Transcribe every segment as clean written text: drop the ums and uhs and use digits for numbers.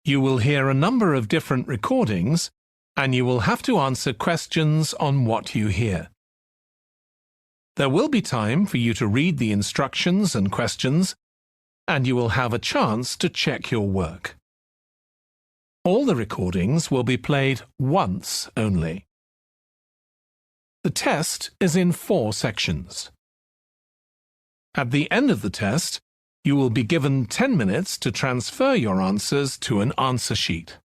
You will hear a number of different recordings, and you will have to answer questions on what you hear. There will be time for you to read the instructions and questions, and you will have a chance to check your work. All the recordings will be played once only. The test is in 4 sections. At the end of the test, you will be given 10 minutes to transfer your answers to an answer sheet.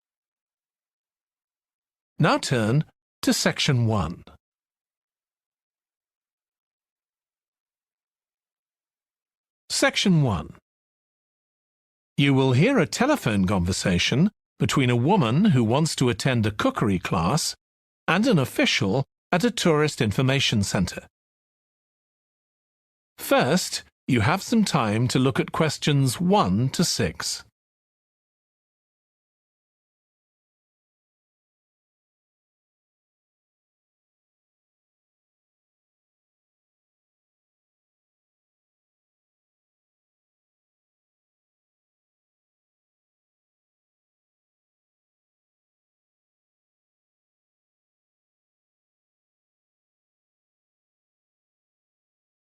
Now turn to Section 1. Section 1. You will hear a telephone conversation between a woman who wants to attend a cookery class and an official at a tourist information centre. First, you have some time to look at questions 1 to 6.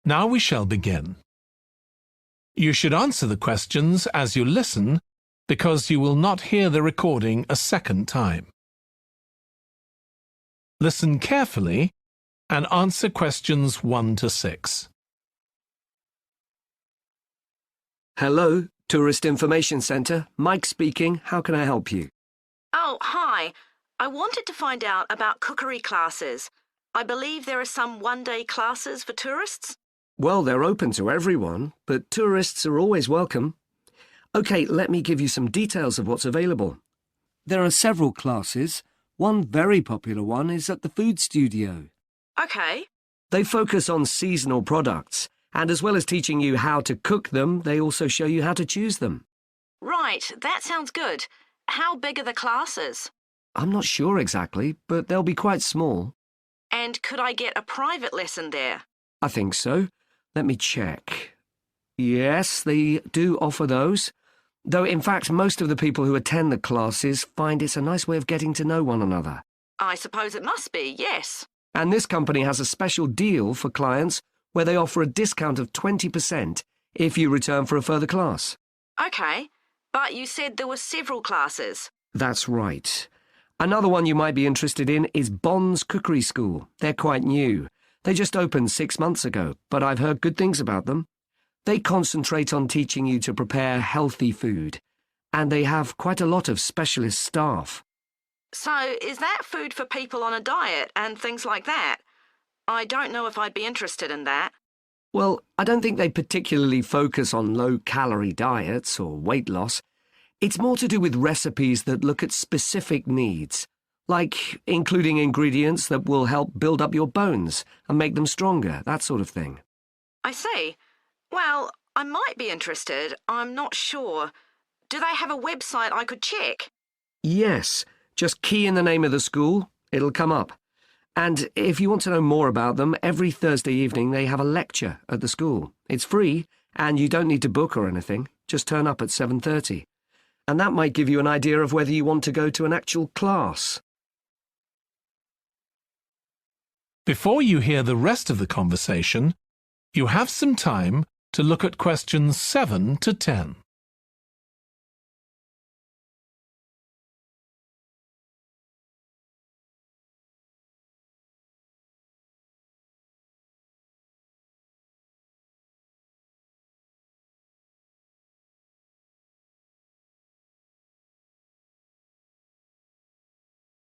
Now we shall begin. You should answer the questions as you listen because you will not hear the recording a second time. Listen carefully and answer questions 1 to 6. Hello, Tourist Information Centre. Mike speaking. How can I help you? Oh, hi. I wanted to find out about cookery classes. I believe there are some one-day classes for tourists. Well, they're open to everyone, but tourists are always welcome. OK, let me give you some details of what's available. There are several classes. One very popular one is at the food studio. OK. They focus on seasonal products, and as well as teaching you how to cook them, they also show you how to choose them. Right, that sounds good. How big are the classes? I'm not sure exactly, but they'll be quite small. And could I get a private lesson there? I think so. Let me check. Yes, they do offer those. Though, in fact, most of the people who attend the classes find it's a nice way of getting to know one another. I suppose it must be, yes. And this company has a special deal for clients where they offer a discount of 20% if you return for a further class. OK, but you said there were several classes. That's right. Another one you might be interested in is Bond's Cookery School. They're quite new. They just opened 6 months ago, but I've heard good things about them. They concentrate on teaching you to prepare healthy food, and they have quite a lot of specialist staff. So is that food for people on a diet and things like that? I don't know if I'd be interested in that. Well, I don't think they particularly focus on low-calorie diets or weight loss. It's more to do with recipes that look at specific needs, like including ingredients that will help build up your bones and make them stronger, that sort of thing. I see. Well, I might be interested. I'm not sure. Do they have a website I could check? Yes. Just key in the name of the school. It'll come up. And if you want to know more about them, every Thursday evening they have a lecture at the school. It's free, and you don't need to book or anything. Just turn up at 7:30. And that might give you an idea of whether you want to go to an actual class. Before you hear the rest of the conversation, you have some time to look at questions 7 to 10.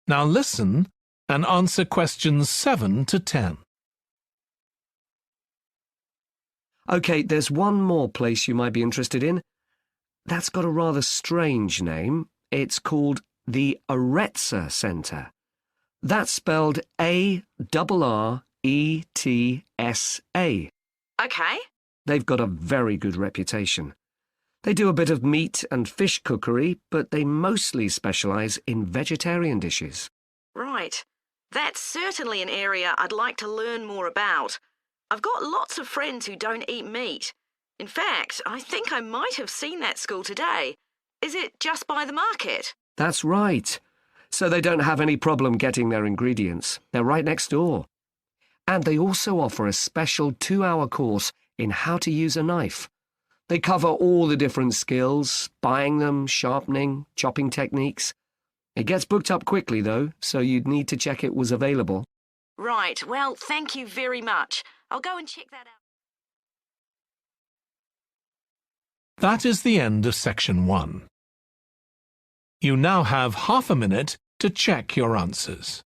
Now listen and answer questions 7 to 10. OK, there's one more place you might be interested in. That's got a rather strange name. It's called the Aretsa Centre. That's spelled A-R-R-E-T-S-A. OK. They've got a very good reputation. They do a bit of meat and fish cookery, but they mostly specialise in vegetarian dishes. Right. That's certainly an area I'd like to learn more about. I've got lots of friends who don't eat meat. In fact, I think I might have seen that school today. Is it just by the market? That's right. So they don't have any problem getting their ingredients. They're right next door. And they also offer a special 2-hour course in how to use a knife. They cover all the different skills, buying them, sharpening, chopping techniques. It gets booked up quickly, though, so you'd need to check it was available. Right, well, thank you very much. I'll go and check that out. That is the end of section 1. You now have half a minute to check your answers.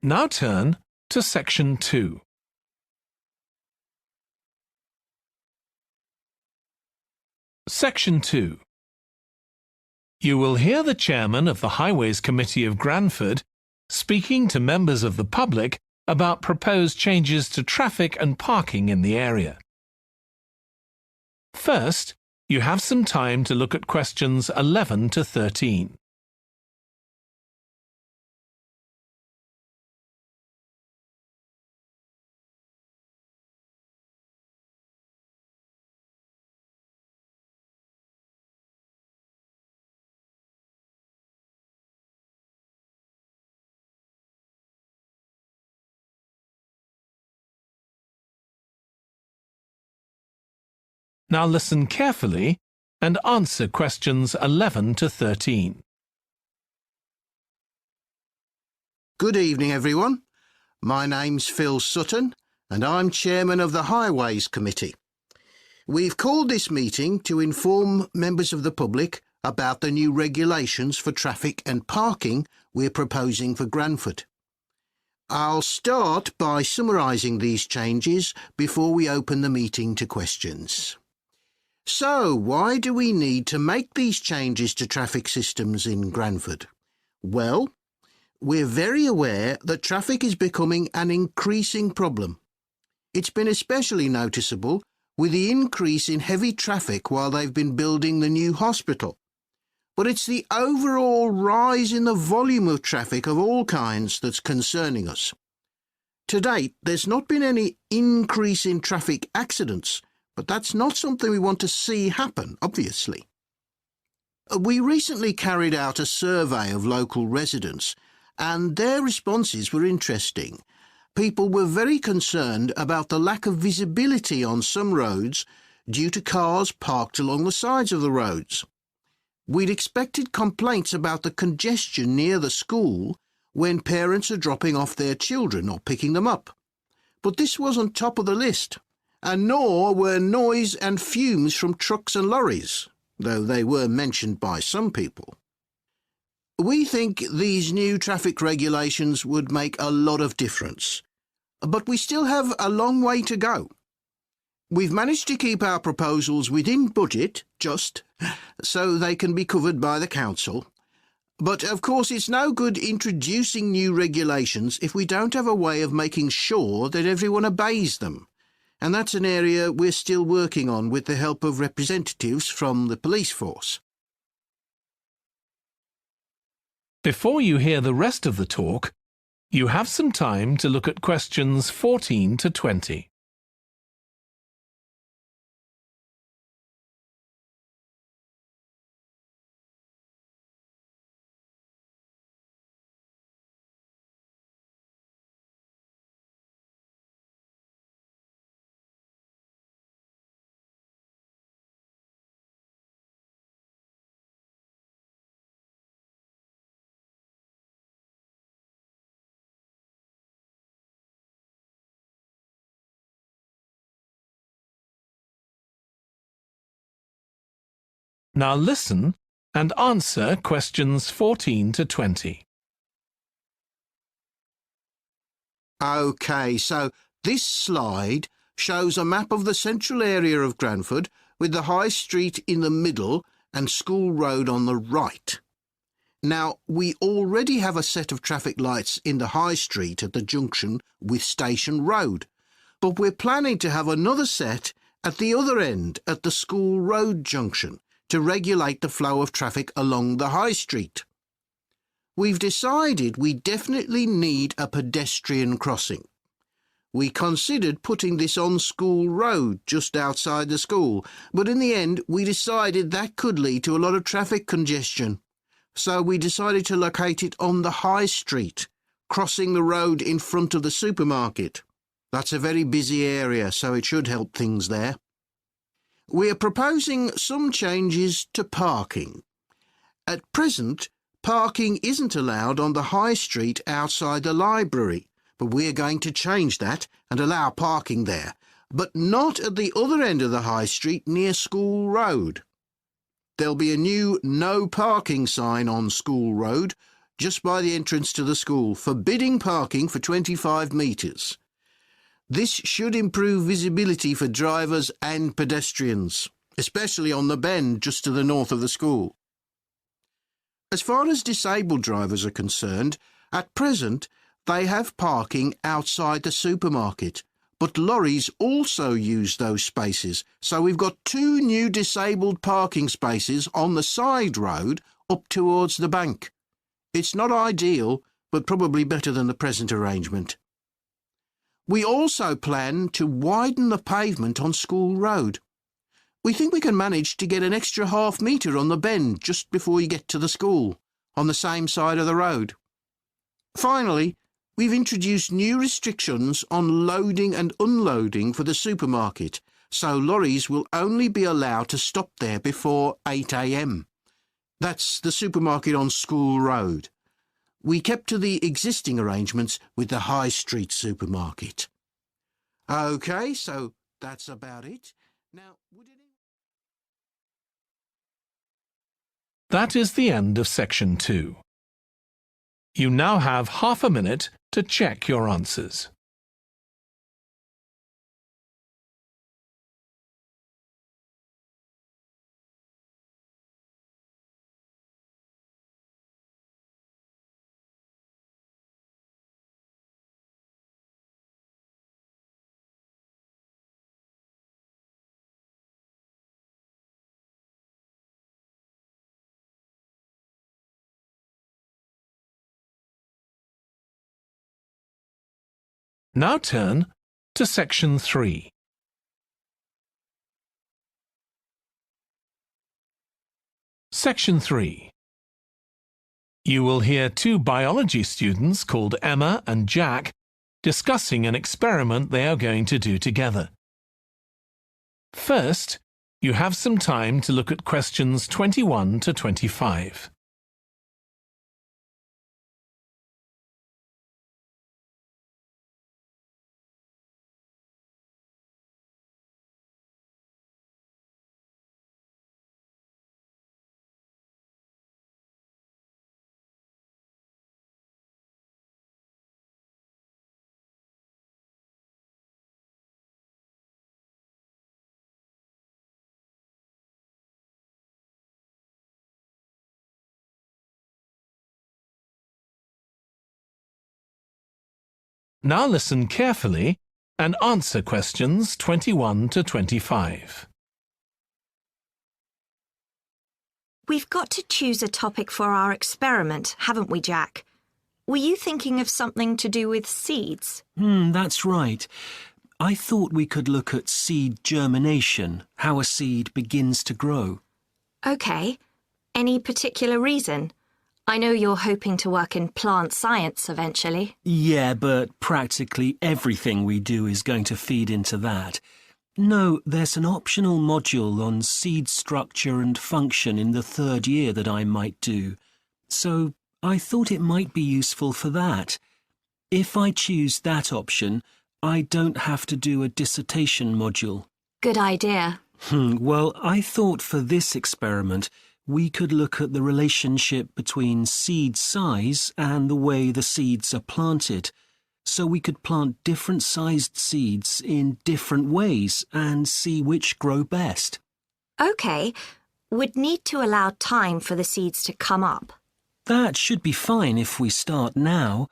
Now turn to section 2. Section 2. You will hear the chairman of the Highways Committee of Granford speaking to members of the public about proposed changes to traffic and parking in the area. First, you have some time to look at questions 11 to 13. Now listen carefully and answer questions 11 to 13. Good evening, everyone. My name's Phil Sutton, and I'm chairman of the Highways Committee. We've called this meeting to inform members of the public about the new regulations for traffic and parking we're proposing for Granford. I'll start by summarising these changes before we open the meeting to questions. So, why do we need to make these changes to traffic systems in Granford? Well, we're very aware that traffic is becoming an increasing problem. It's been especially noticeable with the increase in heavy traffic while they've been building the new hospital. But it's the overall rise in the volume of traffic of all kinds that's concerning us. To date, there's not been any increase in traffic accidents, but that's not something we want to see happen, obviously. We recently carried out a survey of local residents, and their responses were interesting. People were very concerned about the lack of visibility on some roads due to cars parked along the sides of the roads. We'd expected complaints about the congestion near the school when parents are dropping off their children or picking them up. But this wasn't top of the list, and nor were noise and fumes from trucks and lorries, though they were mentioned by some people. We think these new traffic regulations would make a lot of difference, but we still have a long way to go. We've managed to keep our proposals within budget, so they can be covered by the council. But of course it's no good introducing new regulations if we don't have a way of making sure that everyone obeys them. And that's an area we're still working on with the help of representatives from the police force. Before you hear the rest of the talk, you have some time to look at questions 14 to 20. Now listen and answer questions 14 to 20. OK, so this slide shows a map of the central area of Granford with the High Street in the middle and School Road on the right. Now, we already have a set of traffic lights in the High Street at the junction with Station Road, but we're planning to have another set at the other end at the School Road junction to regulate the flow of traffic along the High Street. We've decided we definitely need a pedestrian crossing. We considered putting this on School Road just outside the school, but in the end we decided that could lead to a lot of traffic congestion. So we decided to locate it on the High Street, crossing the road in front of the supermarket. That's a very busy area, so it should help things there. We are proposing some changes to parking. At present, parking isn't allowed on the High Street outside the library, but we're going to change that and allow parking there, but not at the other end of the High Street near School Road. There'll be a new no parking sign on School Road just by the entrance to the school, forbidding parking for 25 metres. This should improve visibility for drivers and pedestrians, especially on the bend just to the north of the school. As far as disabled drivers are concerned, at present they have parking outside the supermarket, but lorries also use those spaces, so we've got 2 new disabled parking spaces on the side road up towards the bank. It's not ideal, but probably better than the present arrangement. We also plan to widen the pavement on School Road. We think we can manage to get an extra ½ metre on the bend just before you get to the school, on the same side of the road. Finally, we've introduced new restrictions on loading and unloading for the supermarket, so lorries will only be allowed to stop there before 8 a.m. That's the supermarket on School Road. We kept to the existing arrangements with the High Street supermarket. OK, so that's about it. Now, That is the end of section 2. You now have ½ a minute to check your answers. Now turn to section 3. Section 3. You will hear 2 biology students called Emma and Jack discussing an experiment they are going to do together. First, you have some time to look at questions 21 to 25. Now listen carefully and answer questions 21 to 25. We've got to choose a topic for our experiment, haven't we, Jack? Were you thinking of something to do with seeds? That's right. I thought we could look at seed germination, how a seed begins to grow. OK. Any particular reason? I know you're hoping to work in plant science eventually. Yeah, but practically everything we do is going to feed into that. No, there's an optional module on seed structure and function in the 3rd year that I might do. So I thought it might be useful for that. If I choose that option, I don't have to do a dissertation module. Good idea. Well, I thought for this experiment we could look at the relationship between seed size and the way the seeds are planted. So we could plant different sized seeds in different ways and see which grow best. OK. we'd need to allow time for the seeds to come up. That should be fine if we start now.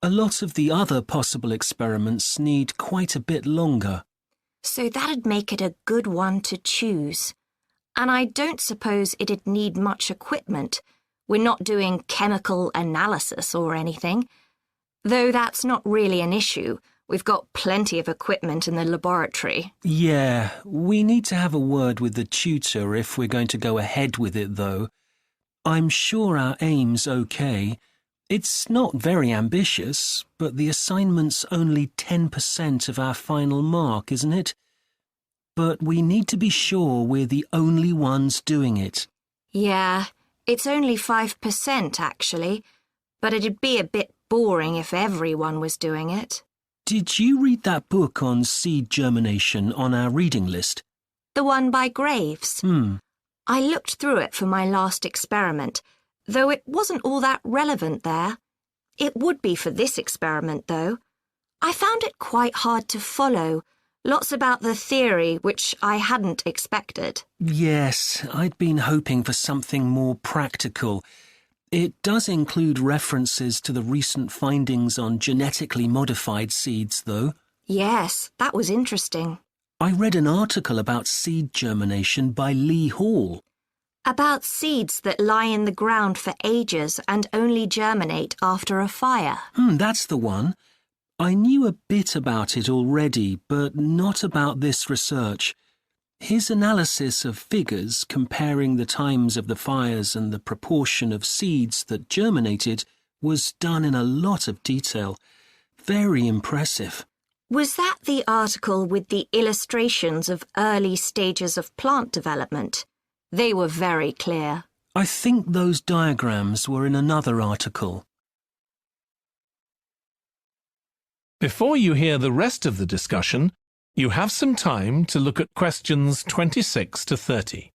A lot of the other possible experiments need quite a bit longer. So that'd make it a good one to choose. And I don't suppose it'd need much equipment. We're not doing chemical analysis or anything. Though that's not really an issue. We've got plenty of equipment in the laboratory. Yeah, we need to have a word with the tutor if we're going to go ahead with it, though. I'm sure our aim's okay. It's not very ambitious, but the assignment's only 10% of our final mark, isn't it? But we need to be sure we're the only ones doing it. Yeah, it's only 5% actually, but it'd be a bit boring if everyone was doing it. Did you read that book on seed germination on our reading list? The one by Graves? I looked through it for my last experiment, though it wasn't all that relevant there. It would be for this experiment, though. I found it quite hard to follow. Lots about the theory, which I hadn't expected. Yes, I'd been hoping for something more practical. It does include references to the recent findings on genetically modified seeds, though. Yes, that was interesting. I read an article about seed germination by Lee Hall. About seeds that lie in the ground for ages and only germinate after a fire. That's the one. I knew a bit about it already, but not about this research. His analysis of figures comparing the times of the fires and the proportion of seeds that germinated was done in a lot of detail. Very impressive. Was that the article with the illustrations of early stages of plant development? They were very clear. I think those diagrams were in another article. Before you hear the rest of the discussion, you have some time to look at questions 26 to 30.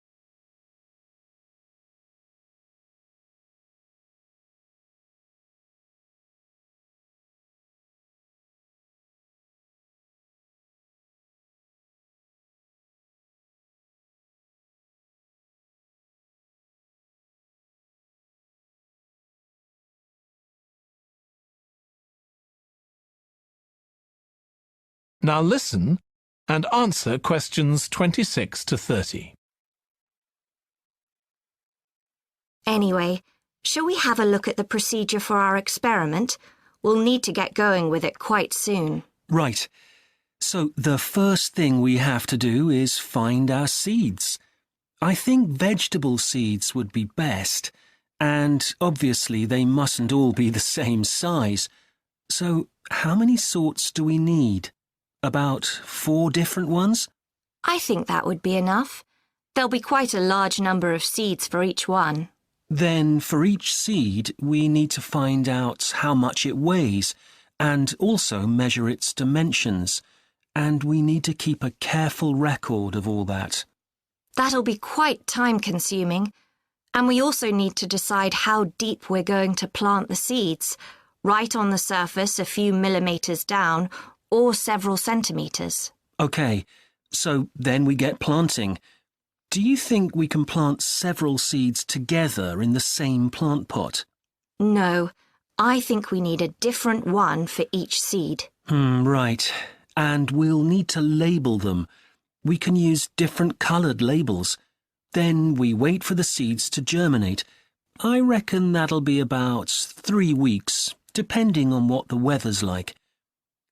Now listen and answer questions 26 to 30. Anyway, shall we have a look at the procedure for our experiment? We'll need to get going with it quite soon. Right. So the first thing we have to do is find our seeds. I think vegetable seeds would be best, and obviously they mustn't all be the same size. So how many sorts do we need? About 4 different ones? I think that would be enough. There'll be quite a large number of seeds for each one. Then for each seed, we need to find out how much it weighs and also measure its dimensions. And we need to keep a careful record of all that. That'll be quite time-consuming. And we also need to decide how deep we're going to plant the seeds, right on the surface a few millimetres down or several centimetres. OK, so then we get planting. Do you think we can plant several seeds together in the same plant pot? No, I think we need a different one for each seed. Right. And we'll need to label them. We can use different coloured labels. Then we wait for the seeds to germinate. I reckon that'll be about 3 weeks, depending on what the weather's like.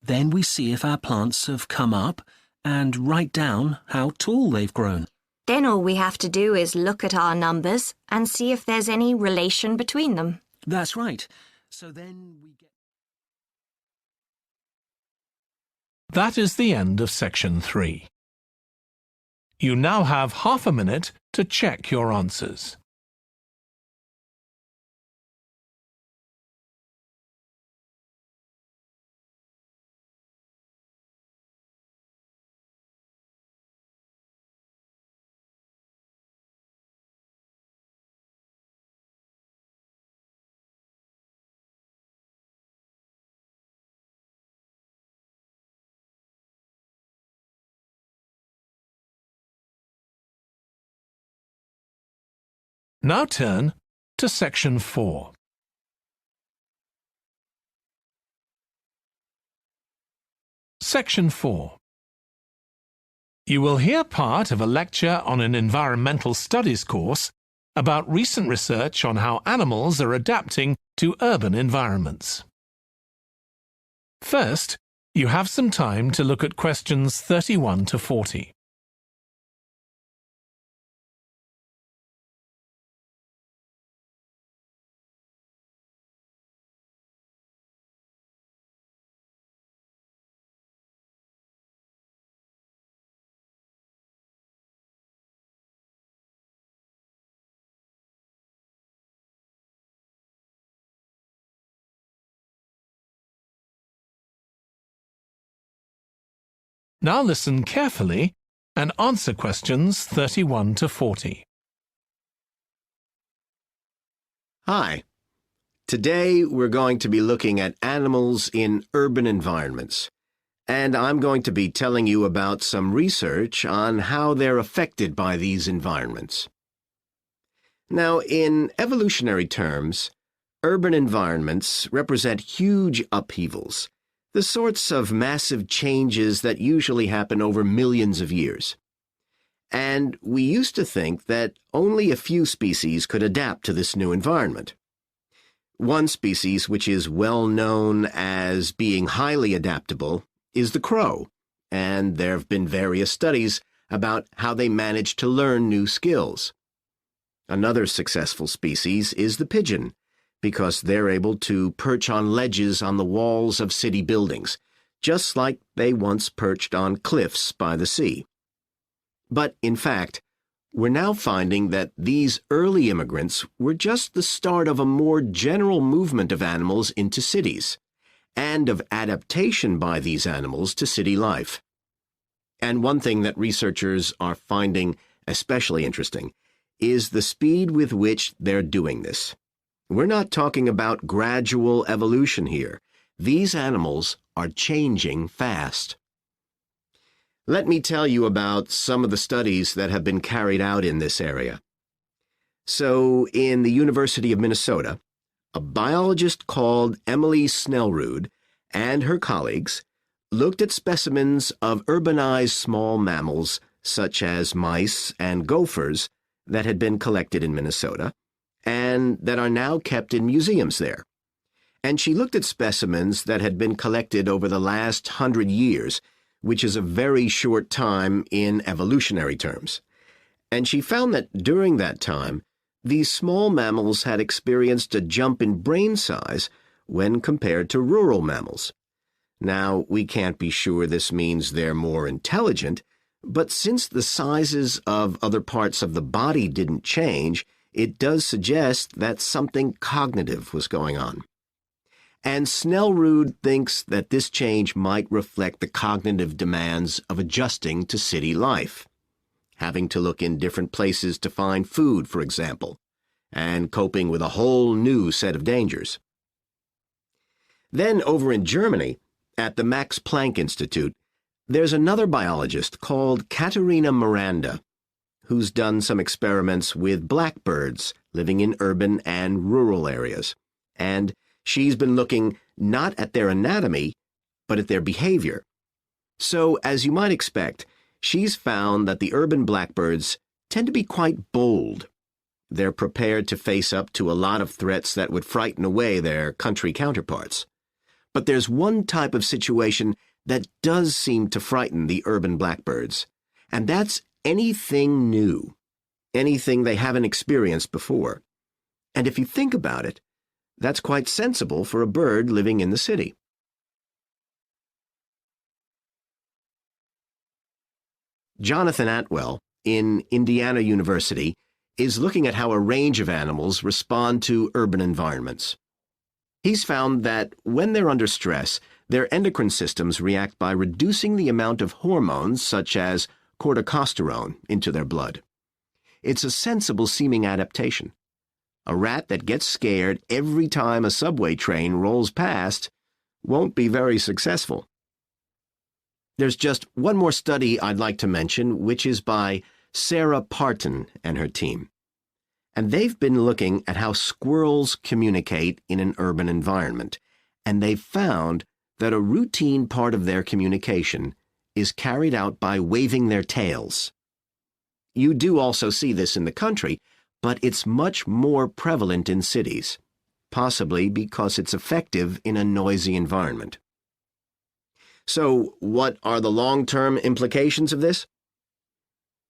Then we see if our plants have come up and write down how tall they've grown. Then all we have to do is look at our numbers and see if there's any relation between them. That's right. So then we get... That is the end of section 3. You now have half a minute to check your answers. Now turn to Section 4. Section 4. You will hear part of a lecture on an environmental studies course about recent research on how animals are adapting to urban environments. First, you have some time to look at questions 31 to 40. Now listen carefully and answer questions 31 to 40. Hi. Today we're going to be looking at animals in urban environments, and I'm going to be telling you about some research on how they're affected by these environments. Now, in evolutionary terms, urban environments represent huge upheavals, the sorts of massive changes that usually happen over millions of years. And we used to think that only a few species could adapt to this new environment. One species which is well known as being highly adaptable is the crow, and there have been various studies about how they manage to learn new skills. Another successful species is the pigeon, because they're able to perch on ledges on the walls of city buildings, just like they once perched on cliffs by the sea. But, in fact, we're now finding that these early immigrants were just the start of a more general movement of animals into cities, and of adaptation by these animals to city life. And one thing that researchers are finding especially interesting is the speed with which they're doing this. We're not talking about gradual evolution here. These animals are changing fast. Let me tell you about some of the studies that have been carried out in this area. So, in the University of Minnesota, a biologist called Emily Snellrud and her colleagues looked at specimens of urbanized small mammals such as mice and gophers that had been collected in Minnesota and that are now kept in museums there. And she looked at specimens that had been collected over the last 100 years, which is a very short time in evolutionary terms. And she found that during that time, these small mammals had experienced a jump in brain size when compared to rural mammals. Now, we can't be sure this means they're more intelligent, but since the sizes of other parts of the body didn't change, it does suggest that something cognitive was going on. And Snellrud thinks that this change might reflect the cognitive demands of adjusting to city life, having to look in different places to find food, for example, and coping with a whole new set of dangers. Then over in Germany, at the Max Planck Institute, there's another biologist called Katharina Miranda, who's done some experiments with blackbirds living in urban and rural areas. And she's been looking not at their anatomy, but at their behavior. So, as you might expect, she's found that the urban blackbirds tend to be quite bold. They're prepared to face up to a lot of threats that would frighten away their country counterparts. But there's one type of situation that does seem to frighten the urban blackbirds, and that's anything new, anything they haven't experienced before. And if you think about it, that's quite sensible for a bird living in the city. Jonathan Atwell, in Indiana University, is looking at how a range of animals respond to urban environments. He's found that when they're under stress, their endocrine systems react by reducing the amount of hormones such as corticosterone into their blood. It's a sensible-seeming adaptation. A rat that gets scared every time a subway train rolls past won't be very successful. There's just one more study I'd like to mention, which is by Sarah Parton and her team. and they've been looking at how squirrels communicate in an urban environment, and they've found that a routine part of their communication is carried out by waving their tails. You do also see this in the country, but it's much more prevalent in cities, possibly because it's effective in a noisy environment. So, what are the long-term implications of this?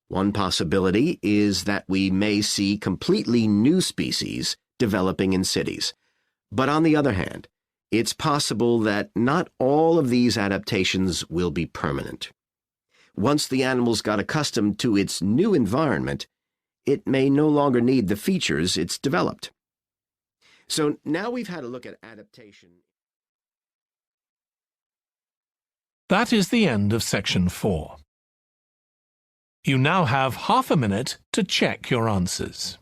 One possibility is that we may see completely new species developing in cities. But on the other hand, it's possible that not all of these adaptations will be permanent. Once the animals got accustomed to its new environment, it may no longer need the features it's developed. So now we've had a look at adaptation. That is the end of section 4. You now have half a minute to check your answers.